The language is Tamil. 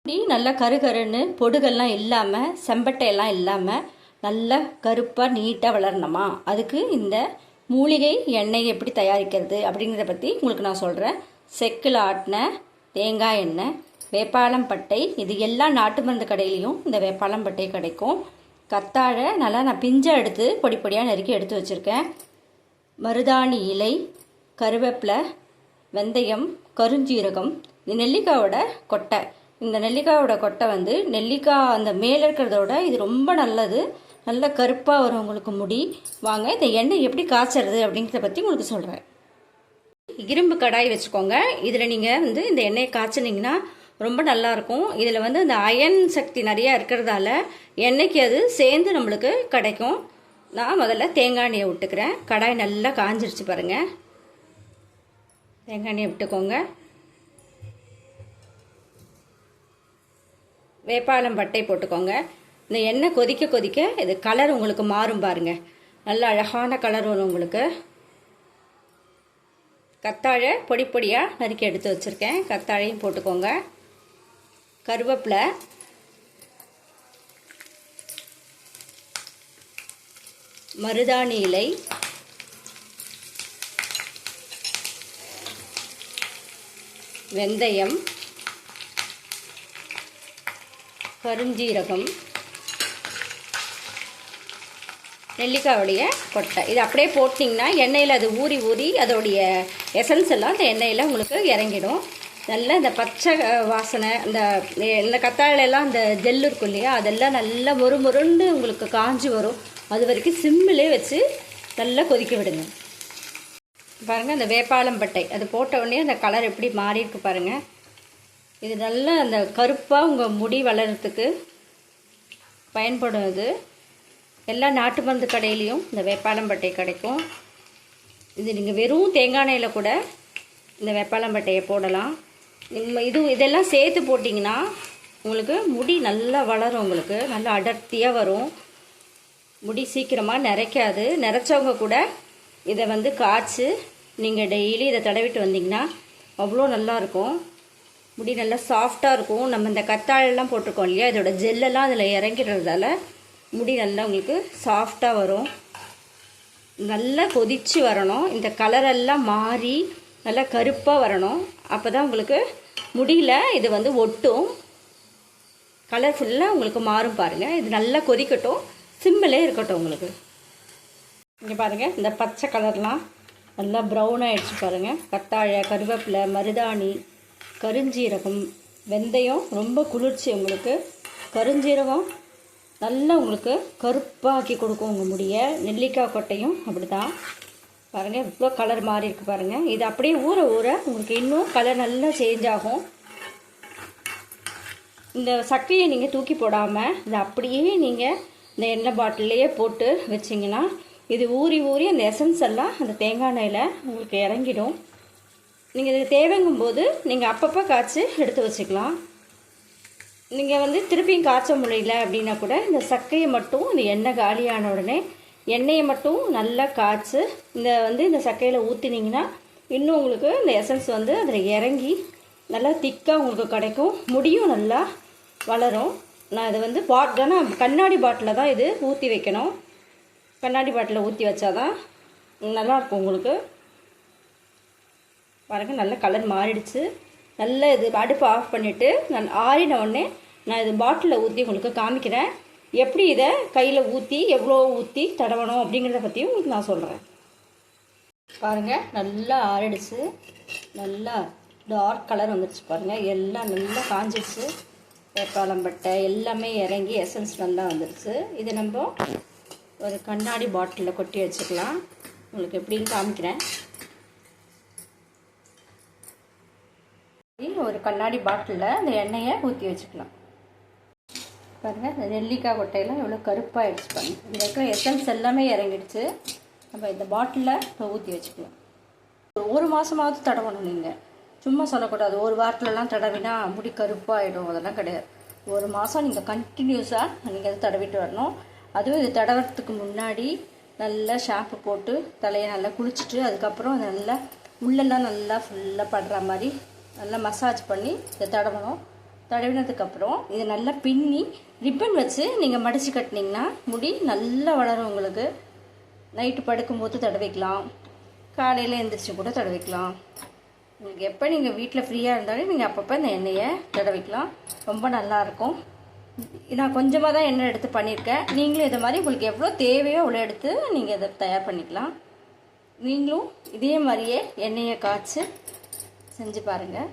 முடி நல்லா கருகருன்னு பொடுகெல்லாம் இல்லாமல் செம்பட்டையெல்லாம் இல்லாமல் நல்லா கருப்பாக நீட்டாக வளரணுமா, அதுக்கு இந்த மூலிகை எண்ணெய் எப்படி தயாரிக்கிறது அப்படிங்கிறத பற்றி உங்களுக்கு நான் சொல்கிறேன். செக்கில் ஆட்டின தேங்காய் எண்ணெய், வேப்பாளம் பட்டை, இது எல்லா நாட்டு மருந்து கடையிலையும் இந்த வேப்பாளம் பட்டை கிடைக்கும். கத்தாழை நல்லா நான் பிஞ்சை எடுத்து பொடி பொடியாக நறுக்கி எடுத்து வச்சுருக்கேன். மருதாணி இலை, கருவேப்பிலை, வெந்தயம், கருஞ்சீரகம், இந்த நெல்லிக்காயோட கொட்டை. இந்த நெல்லிக்காயோட கொட்டை வந்து நெல்லிக்காய் அந்த மேலே இருக்கிறதோட இது ரொம்ப நல்லது. நல்ல கருப்பாக வரும் உங்களுக்கு முடி. வாங்க இந்த எண்ணெய் எப்படி காய்ச்சறது அப்படிங்கிறத பற்றி உங்களுக்கு சொல்கிறேன். இரும்பு கடாய் வச்சுக்கோங்க. இதில் நீங்கள் வந்து இந்த எண்ணெயை காய்ச்சினீங்கன்னா ரொம்ப நல்லாயிருக்கும். இதில் வந்து அந்த அயன் சக்தி நிறையா இருக்கிறதால எண்ணெய்க்கு அது சேர்ந்து நம்மளுக்கு கிடைக்கும். நான் முதல்ல தேங்காய் எண்ணெயை விட்டுக்கிறேன். கடாய் நல்லா காஞ்சிருச்சு பாருங்கள். தேங்காய் எண்ணெயை விட்டுக்கோங்க. வேப்பாளம் பட்டை போட்டுக்கோங்க. இந்த எண்ணெய் கொதிக்க கொதிக்க இது கலர் உங்களுக்கு மாறும் பாருங்கள். நல்ல அழகான கலர் வரும் உங்களுக்கு. கத்தாழை பொடி பொடியாக நறுக்கி எடுத்து வச்சுருக்கேன். கத்தாழையும் போட்டுக்கோங்க. கருவேப்பிலை, மருதாணி இலை, வெந்தயம், கருஞ்சீரகம், நெல்லிக்காயோடைய கொட்டை. இது அப்படியே போட்டிங்கன்னா எண்ணெயில் அது ஊறி ஊறி அதோடைய எசன்ஸ் எல்லாம் இந்த எண்ணெயில் உங்களுக்கு இறங்கிடும். நல்லா இந்த பச்சை வாசனை, இந்த கத்தாழையெல்லாம் இந்த ஜெல்லு இருக்கும் இல்லையா, அதெல்லாம் நல்லா மொறுமொருன்னு உங்களுக்கு காஞ்சி வரும். அது வரைக்கும் சிம்மிலே வச்சு நல்லா கொதிக்க விடுங்க. பாருங்கள், இந்த வேப்பாளம் பட்டை அது போட்ட உடனே அந்த கலர் எப்படி மாறி இருக்கு பாருங்கள். இது நல்லா அந்த கருப்பாக உங்கள் முடி வளர்கிறதுக்கு பயன்படும். இது எல்லா நாட்டு மருந்து கடையிலையும் இந்த வேப்பாளம் பட்டை கிடைக்கும். இது நீங்கள் வெறும் தேங்காய் எண்ணெயில் கூட இந்த வேப்பாளம் பட்டையை போடலாம். இதெல்லாம் சேர்த்து போட்டிங்கன்னா உங்களுக்கு முடி நல்லா வளரும். உங்களுக்கு நல்லா அடர்த்தியாக வரும். முடி சீக்கிரமாக நிறைக்காது. நிறைச்சவங்க கூட இதை வந்து காய்ச்சி நீங்கள் டெய்லி இதை தடவிட்டு வந்தீங்கன்னா அவ்வளோ நல்லாயிருக்கும். முடி நல்லா சாஃப்டாக இருக்கும். நம்ம இந்த கத்தாழெல்லாம் போட்டிருக்கோம் இல்லையா, இதோட ஜெல்லெல்லாம் அதில் இறங்கிறதால முடி நல்லா உங்களுக்கு சாஃப்டாக வரும். நல்லா கொதித்து வரணும். இந்த கலரெல்லாம் மாறி நல்லா கருப்பாக வரணும். அப்போ தான் உங்களுக்கு முடியில் இது வந்து ஒட்டும். கலர் ஃபுல்லாக உங்களுக்கு மாறும் பாருங்கள். இது நல்லா கொதிக்கட்டும், சிம்மிலே இருக்கட்டும் உங்களுக்கு. இங்கே பாருங்கள், இந்த பச்சை கலர்லாம் நல்லா ப்ரௌன் ஆகிடுச்சு பாருங்கள். கத்தாழை, கருவேப்பிலை, மருதாணி, கருஞ்சீரகம், வெந்தயம் ரொம்ப குளிர்ச்சி உங்களுக்கு. கருஞ்சீரகம் நல்லா உங்களுக்கு கருப்பாக்கி கொடுக்கும் உங்கள் முடியை. நெல்லிக்காய் கொட்டையும் அப்படி தான் பாருங்கள், இவ்வளோ கலர் மாறி இருக்குது பாருங்கள். இது அப்படியே ஊற ஊற உங்களுக்கு இன்னும் கலர் நல்லா சேஞ்ச் ஆகும். இந்த சக்கையை நீங்கள் தூக்கி போடாமல் இதை அப்படியே நீங்கள் இந்த எண்ணெய் பாட்டிலையே போட்டு வச்சிங்கன்னா இது ஊறி ஊறி அந்த எசன்ஸ் எல்லாம் அந்த தேங்காய் எண்ணெயில் உங்களுக்கு இறங்கிடும். நீங்கள் இது தேவைங்கும் போது நீங்கள் அப்பப்போ காய்ச்சி எடுத்து வச்சுக்கலாம். நீங்கள் வந்து திருப்பியும் காய்ச்ச முடியல அப்படின்னா கூட இந்த சக்கையை மட்டும் இந்த எண்ணெய் காலியான உடனே எண்ணெயை மட்டும் நல்லா காய்ச்சி இந்த சக்கையில் ஊற்றினீங்கன்னா இன்னும் உங்களுக்கு இந்த எசன்ஸ் வந்து அதில் இறங்கி நல்லா திக்காக உங்களுக்கு கிடைக்கும். முடியும் நல்லா வளரும். நான் இது வந்து கண்ணாடி பாட்டில் தான் இது ஊற்றி வைக்கணும். கண்ணாடி பாட்டில் ஊற்றி வச்சாதான் நல்லாயிருக்கும் உங்களுக்கு. பாருங்கள், நல்ல கலர் மாறிடுச்சு. நல்ல இது அடுப்பு ஆஃப் பண்ணிவிட்டு நான் ஆறின உடனே நான் இது பாட்டிலில் ஊற்றி உங்களுக்கு காமிக்கிறேன். எப்படி இதை கையில் ஊற்றி எவ்வளோ ஊற்றி தடவணும் அப்படிங்கிறத பற்றியும் உங்களுக்கு நான் சொல்கிறேன். பாருங்கள், நல்லா ஆறிடுச்சு. நல்லா டார்க் கலர் வந்துடுச்சு பாருங்கள். எல்லாம் நல்லா காஞ்சிடுச்சு. வேப்பாளம் பட்டை எல்லாமே இறங்கி எசன்ஸ் நல்லா வந்துடுச்சு. இது நம்ம ஒரு கண்ணாடி பாட்டிலில் கொட்டி வச்சுக்கலாம். உங்களுக்கு எப்படின்னு காமிக்கிறேன். ஒரு கண்ணாடி பாட்டிலில் இந்த எண்ணெயை ஊற்றி வச்சுக்கலாம். பாருங்கள், இந்த நெல்லிக்காய் கொட்டையெல்லாம் எவ்வளோ கருப்பாகிடுச்சு பாருங்கள். இந்த இருக்கிற எசன்ஸ் எல்லாமே இறங்கிடுச்சு. நம்ம இந்த பாட்டிலில் இப்போ ஊற்றி வச்சுக்கலாம். ஒரு மாதமாவது தடவணும். நீங்கள் சும்மா சொல்லக்கூடாது ஒரு வாரத்துலலாம் தடவினா முடி கருப்பாகிடும். அதெல்லாம் கிடையாது. ஒரு மாதம் நீங்கள் கண்டினியூஸாக நீங்கள் அதை தடவிட்டு வரணும். அதுவும் இது தடவுறதுக்கு முன்னாடி நல்லா ஷாம்பு போட்டு தலையை நல்லா குளிச்சுட்டு அதுக்கப்புறம் நல்லா உள்ளெல்லாம் நல்லா ஃபுல்லாக படுற மாதிரி நல்லா மசாஜ் பண்ணி இதை தடவணும். தடவினதுக்கப்புறம் இதை நல்லா பின்னி ரிப்பன் வச்சு நீங்கள் மடித்து கட்டினீங்கன்னா முடி நல்லா வளரும் உங்களுக்கு. நைட்டு படுக்கும்போது தடவிக்கலாம், காலையில் எழுந்திரிச்சு கூட தடவிக்கலாம். உங்களுக்கு எப்போ நீங்கள் வீட்டில் ஃப்ரீயாக இருந்தாலும் நீங்கள் அப்பப்போ இந்த எண்ணெயை தடவிக்கலாம். ரொம்ப நல்லாயிருக்கும். நான் கொஞ்சமாக தான் எண்ணெய் எடுத்து பண்ணியிருக்கேன். நீங்களும் இதை மாதிரி உங்களுக்கு எவ்வளோ தேவையோ அவ்வளோ எடுத்து நீங்கள் இதை தயார் பண்ணிக்கலாம். நீங்களும் இதே மாதிரியே எண்ணெயை காய்ச்சி செஞ்சு பாருங்கள்.